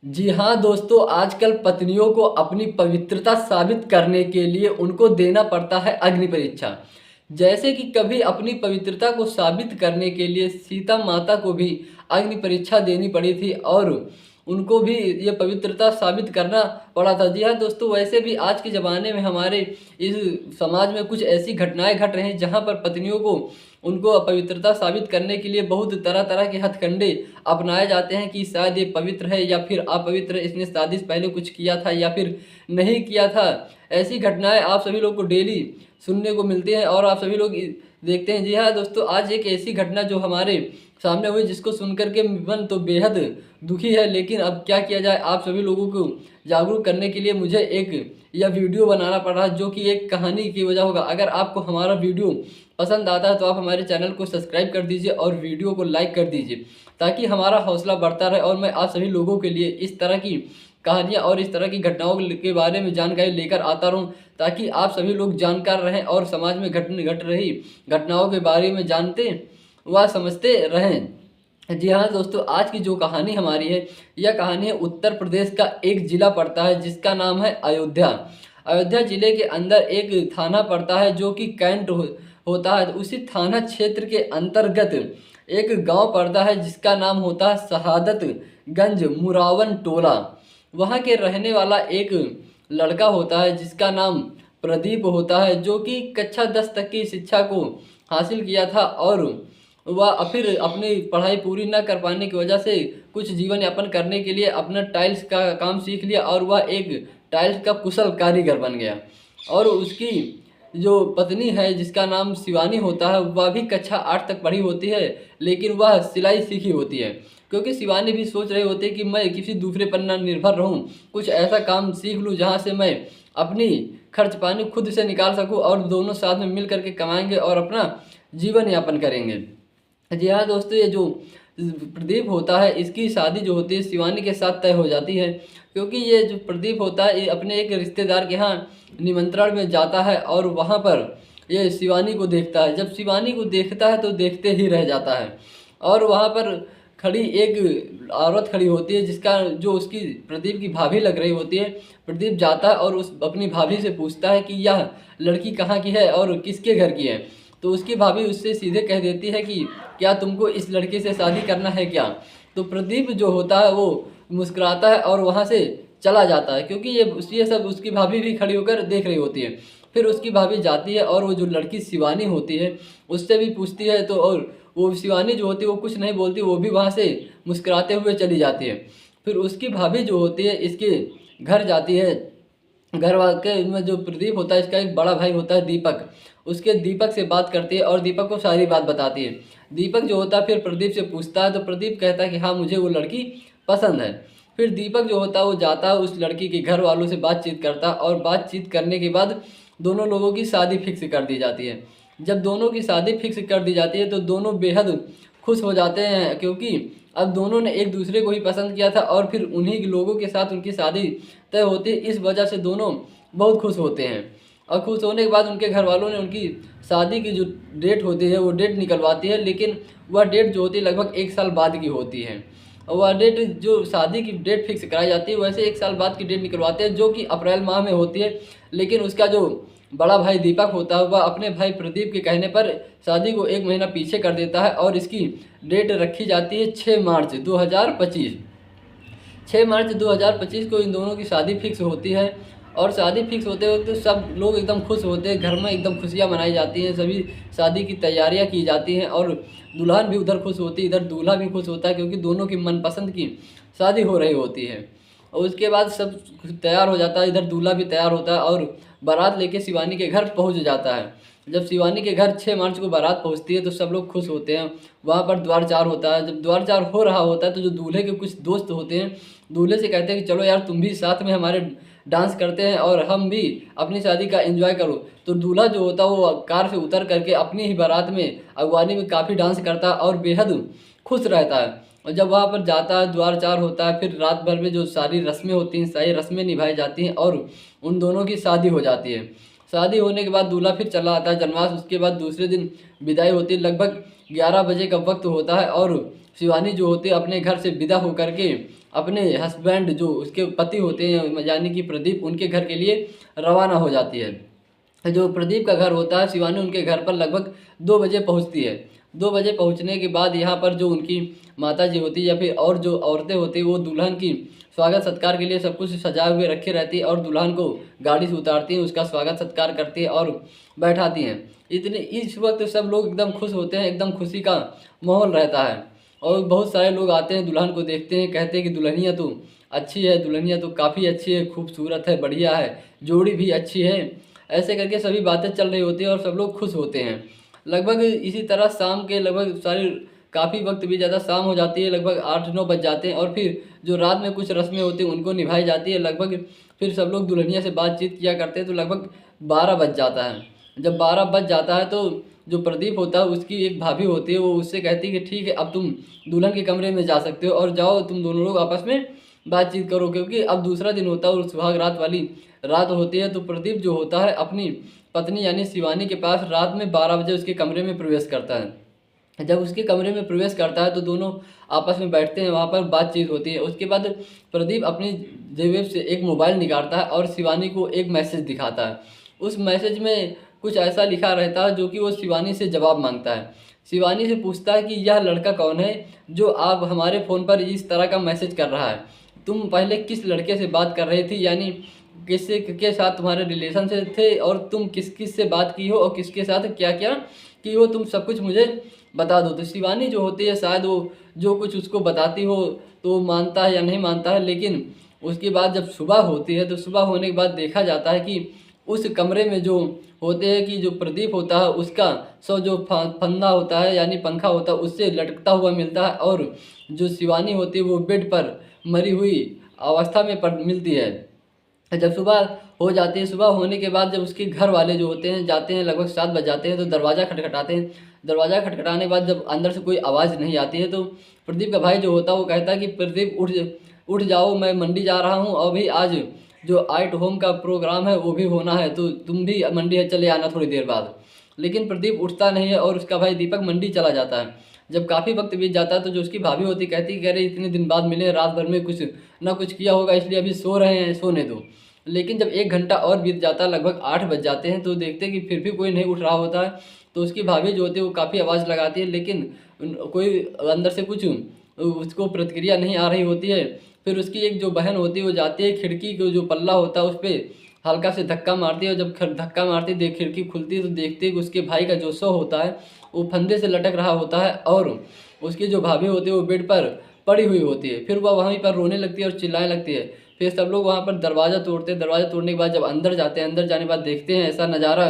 जी हाँ दोस्तों, आजकल पत्नियों को अपनी पवित्रता साबित करने के लिए उनको देना पड़ता है अग्नि परीक्षा। जैसे कि कभी अपनी पवित्रता को साबित करने के लिए सीता माता को भी अग्नि परीक्षा देनी पड़ी थी और उनको भी ये पवित्रता साबित करना पड़ा था। जी हाँ दोस्तों, वैसे भी आज के ज़माने में हमारे इस समाज में कुछ ऐसी घटनाएं घट रही हैं जहाँ पर पत्नियों को उनको अपवित्रता साबित करने के लिए बहुत तरह तरह के हथकंडे अपनाए जाते हैं कि शायद ये पवित्र है या फिर अपवित्र है, इसने शादी से पहले कुछ किया था या फिर नहीं किया था। ऐसी घटनाएं आप सभी लोग को डेली सुनने को मिलती हैं और आप सभी लोग देखते हैं। जी हाँ दोस्तों, आज एक ऐसी घटना जो हमारे सामने हुई जिसको सुनकर के मन तो बेहद दुखी है, लेकिन अब क्या किया जाए, आप सभी लोगों को जागरूक करने के लिए मुझे एक यह वीडियो बनाना पड़ रहा है जो कि एक कहानी की वजह होगा। अगर आपको हमारा वीडियो पसंद आता है तो आप हमारे चैनल को सब्सक्राइब कर दीजिए और वीडियो को लाइक कर दीजिए ताकि हमारा हौसला बढ़ता रहे और मैं आप सभी लोगों के लिए इस तरह की कहानियाँ और इस तरह की घटनाओं के बारे में जानकारी लेकर आता रहूँ ताकि आप सभी लोग जानकार रहें और समाज में घट रही घटनाओं के बारे में जानते व समझते रहें। जी हाँ दोस्तों, आज की जो कहानी हमारी है, यह कहानी है उत्तर प्रदेश का एक जिला पड़ता है जिसका नाम है अयोध्या। अयोध्या जिले के अंदर एक थाना पड़ता है जो कि कैंट होता है। उसी थाना क्षेत्र के अंतर्गत एक गांव पड़ता है जिसका नाम होता है शहादतगंज मुरावन टोला। वहाँ के रहने वाला एक लड़का होता है जिसका नाम प्रदीप होता है, जो कि कक्षा 10 तक की शिक्षा को हासिल किया था और वह फिर अपनी पढ़ाई पूरी न कर पाने की वजह से कुछ जीवन यापन करने के लिए अपना टाइल्स का काम सीख लिया और वह एक टाइल्स का कुशल कारीगर बन गया। और उसकी जो पत्नी है जिसका नाम शिवानी होता है, वह भी कक्षा 8 तक पढ़ी होती है, लेकिन वह सिलाई सीखी होती है क्योंकि शिवानी भी सोच रही होती है कि मैं किसी दूसरे पर न निर्भर रहूं, कुछ ऐसा काम सीख लूं जहां से मैं अपनी खर्च पानी खुद से निकाल सकूं और दोनों साथ में मिल करके कमाएंगे और अपना जीवन यापन करेंगे। जी हाँ दोस्तों, ये जो प्रदीप होता है इसकी शादी जो होती है शिवानी के साथ तय हो जाती है क्योंकि ये जो प्रदीप होता है ये अपने एक रिश्तेदार के यहाँ निमंत्रण में जाता है और वहाँ पर ये शिवानी को देखता है। जब शिवानी को देखता है तो देखते ही रह जाता है और वहाँ पर खड़ी एक औरत खड़ी होती है जिसका जो उसकी प्रदीप की भाभी लग रही होती है। प्रदीप जाता है और उस अपनी भाभी से पूछता है कि यह लड़की कहाँ की है और किसके घर की है। तो उसकी भाभी उससे सीधे कह देती है कि क्या तुमको इस लड़के से शादी करना है क्या। तो प्रदीप जो होता है वो मुस्कुराता है और वहाँ से चला जाता है क्योंकि ये सब उसकी भाभी भी खड़ी होकर देख रही होती है। फिर उसकी भाभी जाती है और वो जो लड़की शिवानी होती है उससे भी पूछती है, तो और वो शिवानी जो होती है वो कुछ नहीं बोलती, वो भी वहाँ से मुस्कुराते हुए चली जाती है। फिर उसकी भाभी जो होती है इसके घर जाती है। घर वाले में जो प्रदीप होता है इसका एक बड़ा भाई होता है दीपक, उसके दीपक से बात करती है और दीपक को सारी बात बताती है। दीपक जो होता है फिर प्रदीप से पूछता है तो प्रदीप कहता है कि हाँ मुझे वो लड़की पसंद है। फिर दीपक जो होता है वो जाता है उस लड़की के घर वालों से बातचीत करता है और बातचीत करने के बाद दोनों लोगों की शादी फिक्स कर दी जाती है। जब दोनों की शादी फिक्स कर दी जाती है तो दोनों बेहद खुश हो जाते हैं क्योंकि अब दोनों ने एक दूसरे को ही पसंद किया था और फिर उन्हीं लोगों के साथ उनकी शादी तय होती है। इस वजह से दोनों बहुत खुश होते हैं और खुश होने के बाद उनके घर वालों ने उनकी शादी की जो डेट होती है वो डेट निकलवाती है, लेकिन वह डेट जो होती है लगभग 1 साल बाद की होती है। और वह डेट जो शादी की डेट फिक्स कराई जाती है वैसे 1 साल बाद की डेट निकलवाते हैं जो कि अप्रैल माह में होती है। लेकिन उसका जो बड़ा भाई दीपक होता है वह अपने भाई प्रदीप के कहने पर शादी को 1 महीना पीछे कर देता है और इसकी डेट रखी जाती है 6 मार्च 2025। 6 मार्च 2025 को इन दोनों की शादी फिक्स होती है और शादी फिक्स होते वक्त सब लोग एकदम खुश होते हैं, घर में एकदम खुशियाँ मनाई जाती हैं, सभी शादी की तैयारियां की जाती हैं और दुल्हन भी उधर खुश होती है, इधर दूल्हा भी खुश होता है क्योंकि दोनों की मनपसंद की शादी हो रही होती है। और उसके बाद सब तैयार हो जाता है, इधर दूल्हा भी तैयार होता है और बारात लेके शिवानी के घर पहुंच जाता है। जब शिवानी के घर 6 मार्च को बारात पहुंचती है तो सब लोग खुश होते हैं। वहाँ पर द्वारचार होता है। जब द्वारचार हो रहा होता है तो जो दूल्हे के कुछ दोस्त होते हैं दूल्हे से कहते हैं कि चलो यार तुम भी साथ में हमारे डांस करते हैं और हम भी अपनी शादी का एंजॉय करो। तो दूल्हा जो होता है वो कार से उतर करके अपनी ही बारात में अगवानी में काफ़ी डांस करता है और बेहद खुश रहता है। और जब वहाँ पर जाता है द्वारचार होता है, फिर रात भर में जो सारी रस्में होती हैं सारी रस्में निभाई जाती हैं और उन दोनों की शादी हो जाती है। शादी होने के बाद दूल्हा फिर चला आता है जनवास। उसके बाद दूसरे दिन विदाई होती है, लगभग 11 बजे का वक्त होता है और शिवानी जो होती है अपने घर से विदा होकर के अपने हस्बैंड जो उसके पति होते हैं यानी कि प्रदीप, उनके घर के लिए रवाना हो जाती है। जो प्रदीप का घर होता है, शिवानी उनके घर पर लगभग 2 बजे पहुंचती है। 2 बजे पहुंचने के बाद यहाँ पर जो उनकी माता जी होती है या फिर और जो औरतें होती है वो दुल्हन की स्वागत सत्कार के लिए सब कुछ सजाए हुए रखे रहती है और दुल्हन को गाड़ी से उतारती हैं, उसका स्वागत सत्कार करती है और बैठाती हैं। इतने इस वक्त सब लोग एकदम खुश होते हैं, एकदम खुशी का माहौल रहता है और बहुत सारे लोग आते हैं, दुल्हन को देखते हैं, कहते हैं कि दुल्हनिया तो अच्छी है, दुल्हनिया तो काफ़ी अच्छी है, खूबसूरत है, बढ़िया है, जोड़ी भी अच्छी है। ऐसे करके सभी बातें चल रही होती है और सब लोग खुश होते हैं। लगभग इसी तरह शाम के लगभग सारी काफ़ी वक्त भी ज़्यादा शाम हो जाती है, लगभग 8-9 बज जाते हैं और फिर जो रात में कुछ रस्में होती हैं उनको निभाई जाती है। लगभग फिर सब लोग दुल्हनिया से बातचीत किया करते हैं तो लगभग 12 बज जाता है। जब 12 बज जाता है तो जो प्रदीप होता है उसकी एक भाभी होती है, वो उससे कहती है कि ठीक है अब तुम दुल्हन के कमरे में जा सकते हो और जाओ तुम दोनों लोग आपस में बातचीत करो, क्योंकि अब दूसरा दिन होता है और सुहाग रात वाली रात होती है। तो प्रदीप जो होता है अपनी पत्नी यानी शिवानी के पास रात में 12 बजे उसके कमरे में प्रवेश करता है। जब उसके कमरे में प्रवेश करता है तो दोनों आपस में बैठते हैं, वहाँ पर बातचीत होती है। उसके बाद प्रदीप अपनी जेब से एक मोबाइल निकालता है और शिवानी को एक मैसेज दिखाता है। उस मैसेज में कुछ ऐसा लिखा रहता है जो कि वो शिवानी से जवाब मांगता है। शिवानी से पूछता है कि यह लड़का कौन है जो आप हमारे फ़ोन पर इस तरह का मैसेज कर रहा है, तुम पहले किस लड़के से बात कर रही थी, यानी किससे के साथ तुम्हारे रिलेशन से थे और तुम किस किस से बात की हो और किसके साथ क्या क्या की हो, तुम सब कुछ मुझे बता दो। तो शिवानी जो होती है शायद वो जो कुछ उसको बताती हो तो मानता है या नहीं मानता है, लेकिन उसके बाद जब सुबह होती है तो सुबह होने के बाद देखा जाता है कि उस कमरे में जो होते हैं कि जो प्रदीप होता है उसका जो फंदा होता है यानी पंखा होता है उससे लटकता हुआ मिलता है और जो शिवानी होती है वो बेड पर मरी हुई अवस्था में मिलती है। जब सुबह हो जाती है, सुबह होने के बाद जब उसके घर वाले जो होते हैं जाते हैं, लगभग 7 बज जाते हैं तो दरवाज़ा खटखटाते हैं। दरवाज़ा खटखटाने के बाद जब अंदर से कोई आवाज़ नहीं आती है तो प्रदीप का भाई जो होता है वो कहता है कि प्रदीप उठ जाओ, मैं मंडी जा रहा हूँ, अभी आज जो आइट होम का प्रोग्राम है वो भी होना है, तो तुम भी मंडी चले आना थोड़ी देर बाद। लेकिन प्रदीप उठता नहीं है और उसका भाई दीपक मंडी चला जाता है। जब काफ़ी वक्त बीत जाता है तो जो उसकी भाभी होती कहती कह रही इतने दिन बाद मिले, रात भर में कुछ ना कुछ किया होगा इसलिए अभी सो रहे हैं, सोने दो। लेकिन जब 1 घंटा और बीत जाता है, लगभग 8 बज जाते हैं तो देखते हैं कि फिर भी कोई नहीं उठ रहा होता है। तो उसकी भाभी जो होती है वो काफ़ी आवाज़ लगाती है लेकिन कोई अंदर से कुछ उसको प्रतिक्रिया नहीं आ रही होती है। फिर उसकी एक जो बहन होती है वो जाती है, खिड़की को जो पल्ला होता है उस पर हल्का से धक्का मारती है और जब धक्का मारती है खिड़की खुलती है तो देखती है कि उसके भाई का जो शव होता है वो फंदे से लटक रहा होता है और उसकी जो भाभी होती है वो बेड पर पड़ी हुई होती है। फिर वह वहीं पर रोने लगती है और चिल्लाने लगती है। फिर सब लोग वहाँ पर दरवाज़ा तोड़ते हैं। दरवाज़ा तोड़ने के बाद जब अंदर जाते हैं, अंदर जाने के बाद देखते हैं ऐसा नज़ारा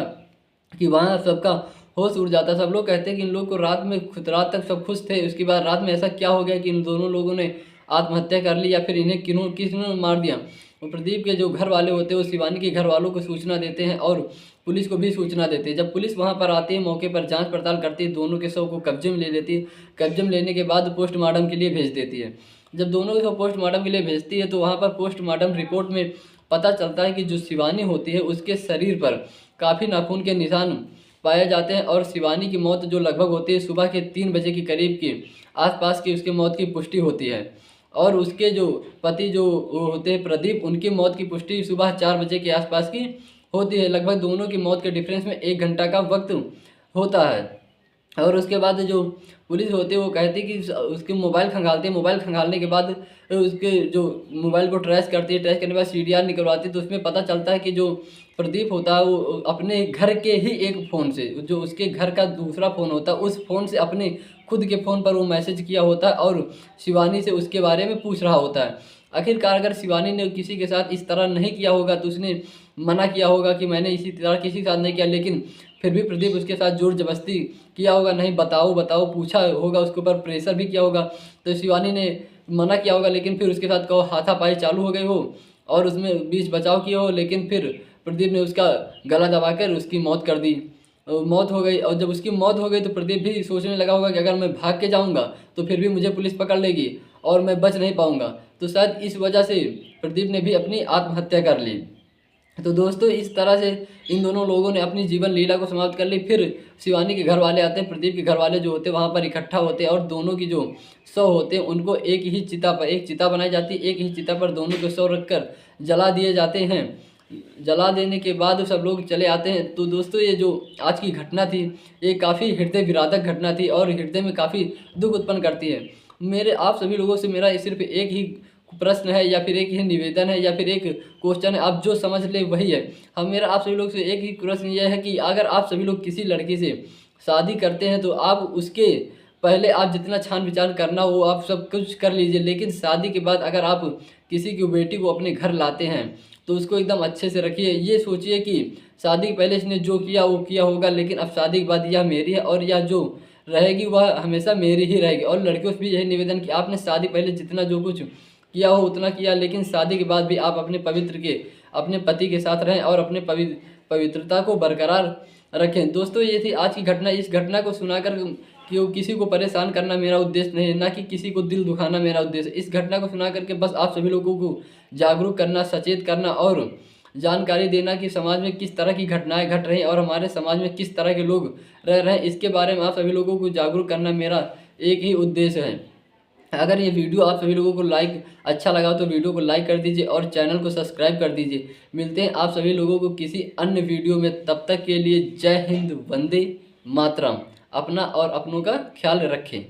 कि वहाँ सबका होश उड़ जाता है। सब लोग कहते हैं कि इन लोग को रात में रात तक सब खुश थे, उसके बाद रात में ऐसा क्या हो गया कि इन दोनों लोगों ने आत्महत्या कर ली या फिर इन्हें किसने मार दिया। और प्रदीप के जो घर वाले होते हैं वो शिवानी के घर वालों को सूचना देते हैं और पुलिस को भी सूचना देते हैं। जब पुलिस वहाँ पर आती है, मौके पर जांच पड़ताल करती है, दोनों के शव को कब्जे में ले लेती है। कब्जे में लेने के बाद पोस्टमार्टम के लिए भेज देती है। जब दोनों के शव पोस्टमार्टम के लिए भेजती है तो वहाँ पर पोस्टमार्टम रिपोर्ट में पता चलता है कि जो शिवानी होती है उसके शरीर पर काफ़ी नाखून के निशान पाए जाते हैं और शिवानी की मौत जो लगभग होती है सुबह के 3 बजे के करीब की आसपास की उसकी मौत की पुष्टि होती है। और उसके जो पति जो होते हैं प्रदीप, उनकी मौत की पुष्टि सुबह 4 बजे के आसपास की होती है। लगभग दोनों की मौत के डिफरेंस में 1 घंटा का वक्त होता है। और उसके बाद जो पुलिस होती है वो कहती है कि उसके मोबाइल खंगालती है। मोबाइल खंगालने के बाद उसके जो मोबाइल को ट्रेस करती है, ट्रेस करने के बाद CDR निकलवाती है तो उसमें पता चलता है कि जो प्रदीप होता है वो अपने घर के ही एक फ़ोन से, जो उसके घर का दूसरा फ़ोन होता है उस फ़ोन से अपने खुद के फ़ोन पर वो मैसेज किया होता है और शिवानी से उसके बारे में पूछ रहा होता है। आखिरकार अगर शिवानी ने किसी के साथ इस तरह नहीं किया होगा तो उसने मना किया होगा कि मैंने इसी तरह किसी के साथ नहीं किया, लेकिन फिर भी प्रदीप उसके साथ जोर जबरदस्ती किया होगा, नहीं बताओ बताओ पूछा होगा, उसके ऊपर प्रेशर भी किया होगा तो शिवानी ने मना किया होगा। लेकिन फिर उसके साथ कहो हाथापाई चालू हो गई हो और उसमें बीच बचाव किया हो, लेकिन फिर प्रदीप ने उसका गला दबाकर उसकी मौत कर दी। मौत हो गई और जब उसकी मौत हो गई तो प्रदीप भी सोचने लगा होगा कि अगर मैं भाग के जाऊंगा तो फिर भी मुझे पुलिस पकड़ लेगी और मैं बच नहीं पाऊंगा। तो शायद इस वजह से प्रदीप ने भी अपनी आत्महत्या कर ली। तो दोस्तों इस तरह से इन दोनों लोगों ने अपनी जीवन लीला को समाप्त कर ली। फिर शिवानी के घर वाले आते हैं, प्रदीप के घर वाले जो होते हैं वहाँ पर इकट्ठा होते हैं और दोनों की जो शव होते हैं उनको एक चिता बनाई जाती है। एक ही चिता पर दोनों के शव रखकर जला दिए जाते हैं। जला देने के बाद सब लोग चले आते हैं। तो दोस्तों ये जो आज की घटना थी ये काफ़ी हृदय विदारक घटना थी और हृदय में काफ़ी दुख उत्पन्न करती है। मेरे आप सभी लोगों से मेरा सिर्फ एक ही प्रश्न है या फिर एक ही निवेदन है या फिर एक क्वेश्चन है, आप जो समझ ले वही है। हम मेरा आप सभी लोग से एक ही प्रश्न यह है कि अगर आप सभी लोग किसी लड़की से शादी करते हैं तो आप उसके पहले आप जितना छान विचार करना वो आप सब कुछ कर लीजिए, लेकिन शादी के बाद अगर आप किसी की बेटी को अपने घर लाते हैं तो उसको एकदम अच्छे से रखिए। ये सोचिए कि शादी के पहले इसने जो किया वो किया होगा, लेकिन अब शादी के बाद यह मेरी है और यह जो रहेगी वह हमेशा मेरी ही रहेगी। और लड़कियों से भी यही निवेदन कि आपने शादी पहले जितना जो कुछ किया हो उतना किया, लेकिन शादी के बाद भी आप अपने पति के साथ रहें और अपने पवित्रता को बरकरार रखें। दोस्तों ये थी आज की घटना। इस घटना को सुनाकर किसी को परेशान करना मेरा उद्देश्य नहीं है, ना कि किसी को दिल दुखाना मेरा उद्देश्य है। इस घटना को सुना करके बस आप सभी लोगों को जागरूक करना, सचेत करना और जानकारी देना कि समाज में किस तरह की घटनाएं घट रही हैं और हमारे समाज में किस तरह के लोग रह रहे हैं, इसके बारे में आप सभी लोगों को जागरूक करना मेरा एक ही उद्देश्य है। अगर ये वीडियो आप सभी लोगों को अच्छा लगा तो वीडियो को लाइक कर दीजिए और चैनल को सब्सक्राइब कर दीजिए। मिलते हैं आप सभी लोगों को किसी अन्य वीडियो में, तब तक के लिए जय हिंद, वंदे मातरम। अपना और अपनों का ख्याल रखें।